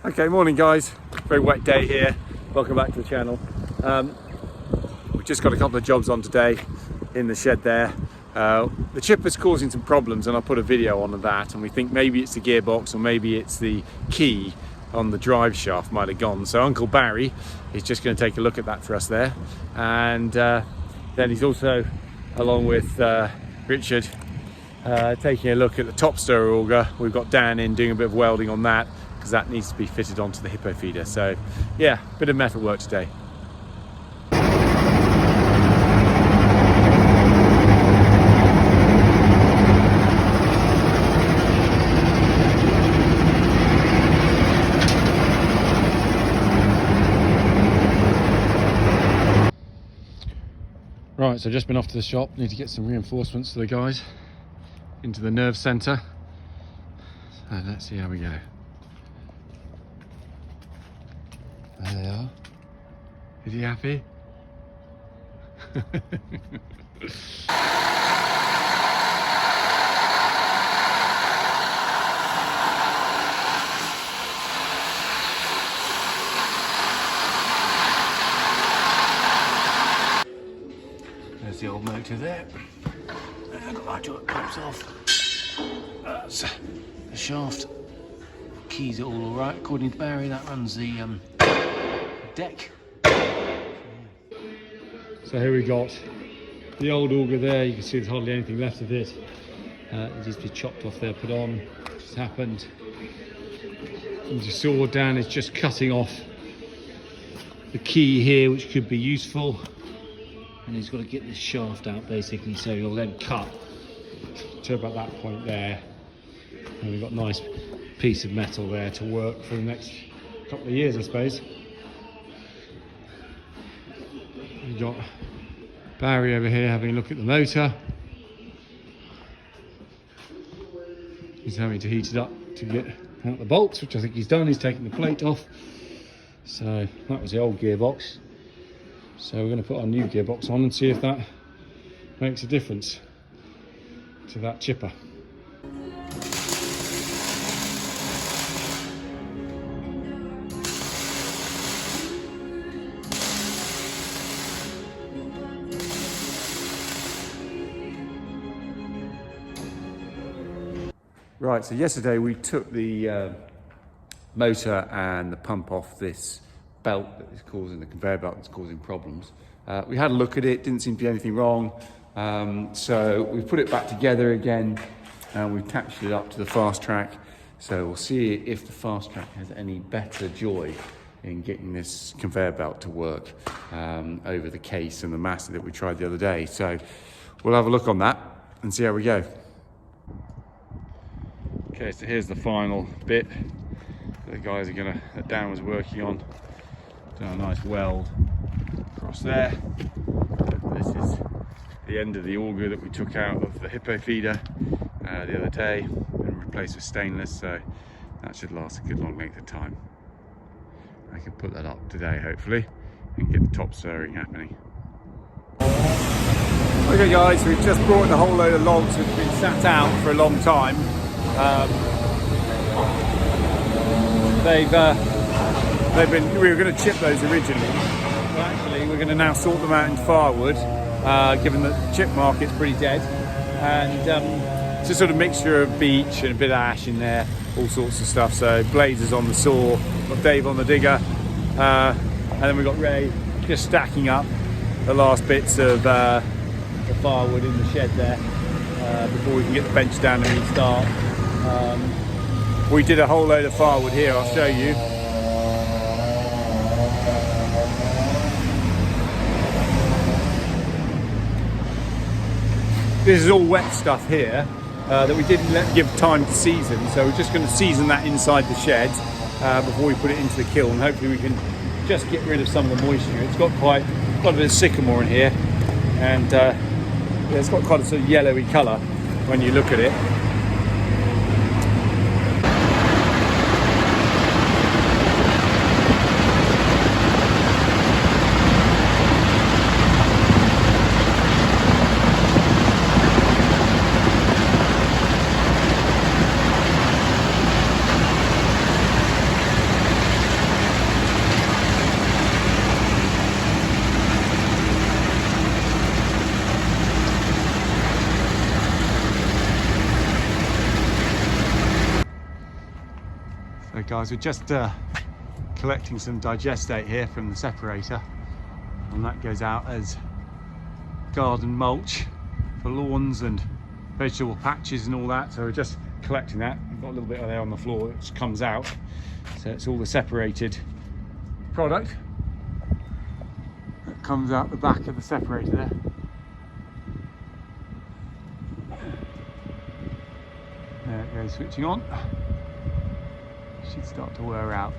Okay, morning guys. Very wet day here. Welcome back to the channel. We've just got a couple of jobs on today in the shed there. The chipper's causing some problems and I'll put a video on of that, and we think maybe it's the gearbox or maybe it's the key on the drive shaft might have gone. So Uncle Barry is just going to take a look at that for us there, and then he's also, along with Richard, taking a look at the top stirrer auger. We've got Dan in doing a bit of welding on that because that needs to be fitted onto the hippo feeder. So yeah, bit of metal work today. Right, so just been off to the shop, need to get some reinforcements for the guys into the nerve centre. So let's see how we go. There they are. Is he happy? There's the old motor there. I've got my joint clips off. That's the shaft. Keys are all right. According to Barry, that runs the deck. So here we got the old auger there. You can see there's hardly anything left of it. It needs to be chopped off there, put on. Just happened. And you saw Dan is just cutting off the key here, which could be useful. And he's got to get this shaft out basically, so he'll then cut to about that point there. And we've got a nice piece of metal there to work for the next couple of years, I suppose. We've got Barry over here having a look at the motor. He's having to heat it up to get out the bolts, which I think he's done. He's taken the plate off. So that was the old gearbox. So we're going to put our new gearbox on and see if that makes a difference to that chipper. Right, so yesterday we took the motor and the pump off this belt that is causing, the conveyor belt that's causing problems. We had a look at it, didn't seem to be anything wrong. So we put it back together again and we attached it up to the fast track. So we'll see if the fast track has any better joy in getting this conveyor belt to work over the case and the master that we tried the other day. So we'll have a look on that and see how we go. Okay, so here's the final bit that the guys are gonna, that Dan was working on. Done a nice weld across there. This is the end of the auger that we took out of the hippo feeder the other day and replaced with stainless, so that should last a good long length of time. I can put that up today hopefully and get the top stirring happening. Okay guys, we've just brought in a whole load of logs that have been sat out for a long time. We were going to chip those originally, but actually we're going to now sort them out into firewood, given that the chip market's pretty dead, and it's a sort of mixture of beech and a bit of ash in there, all sorts of stuff. So Blazer's on the saw, got Dave on the digger, and then we've got Ray just stacking up the last bits of the firewood in the shed there before we can get the bench down and restart. We did a whole load of firewood here, I'll show you. This is all wet stuff here that we didn't give time to season, so we're just going to season that inside the shed before we put it into the kiln. Hopefully we can just get rid of some of the moisture. It's got quite a bit of sycamore in here, and yeah, it's got quite a sort of yellowy colour when you look at it. So guys, we're just collecting some digestate here from the separator, and that goes out as garden mulch for lawns and vegetable patches and all that. So we're just collecting that. We've got a little bit of there on the floor which comes out, so it's all the separated product that comes out the back of the separator there. There it goes, switching on. Should start to wear out.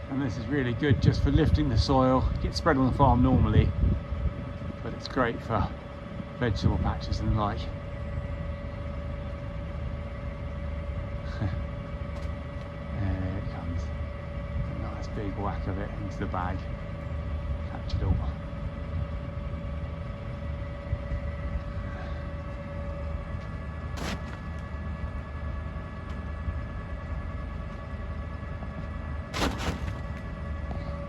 And this is really good just for lifting the soil. It gets spread on the farm normally, but it's great for vegetable patches and the like. There it comes. A nice big whack of it into the bag. Catch it all.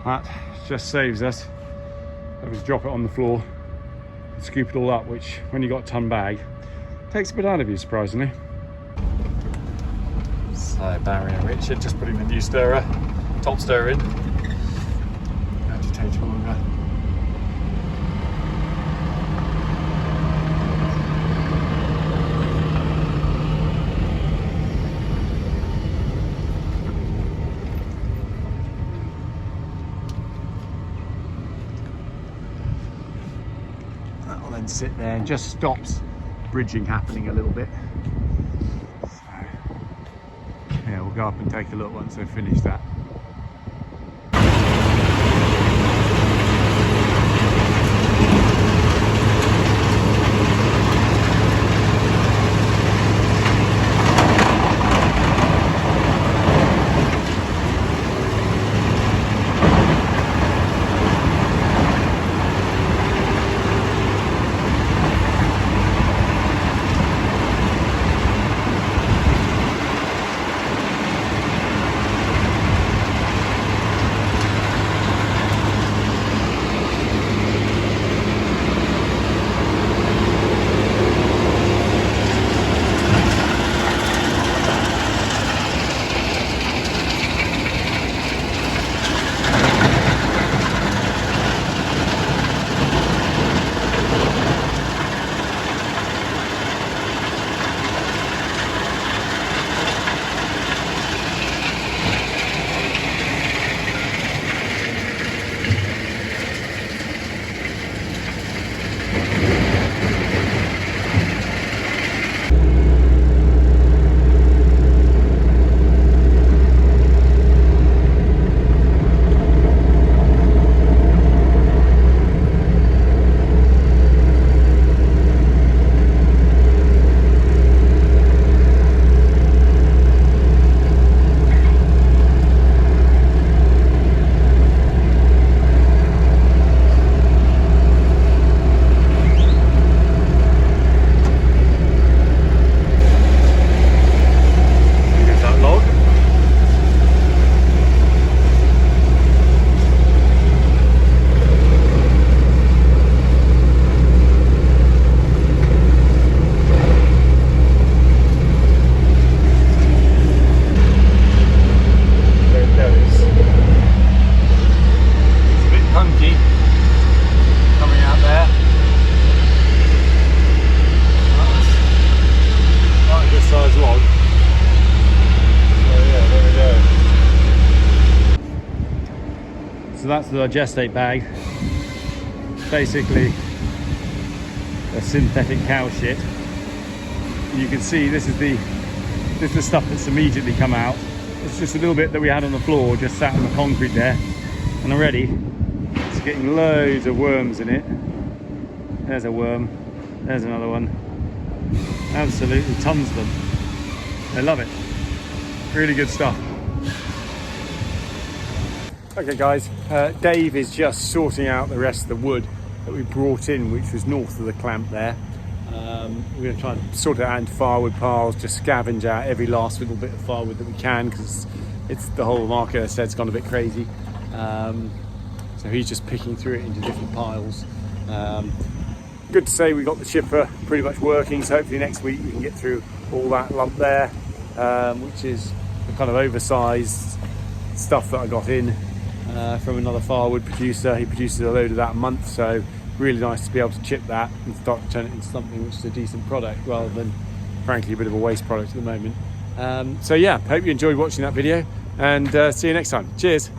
That just saves us. That was drop it on the floor and scoop it all up, which when you got a ton bag takes a bit out of you, surprisingly. So Barry and Richard just putting the new stirrer, top stirrer in. Agitator longer. That'll then sit there and just stops bridging happening a little bit. So yeah, we'll go up and take a look once they've finished that. So that's the digestate bag. Basically a synthetic cow shit. And you can see this is the stuff that's immediately come out. It's just a little bit that we had on the floor, just sat on the concrete there, and already it's getting loads of worms in it. There's a worm, there's another one. Absolutely tons of them. I love it. Really good stuff. Okay guys, Dave is just sorting out the rest of the wood that we brought in, which was north of the clamp there. We're going to try and sort it out into firewood piles, just scavenge out every last little bit of firewood that we can, because it's the whole market, as I said, it's gone a bit crazy. So he's just picking through it into different piles. Good to say we got the chipper pretty much working, so hopefully next week we can get through all that lump there, which is the kind of oversized stuff that I got in from another firewood producer. He produces a load of that a month, so really nice to be able to chip that and start to turn it into something which is a decent product rather than, frankly, a bit of a waste product at the moment. So yeah, hope you enjoyed watching that video, and see you next time. Cheers.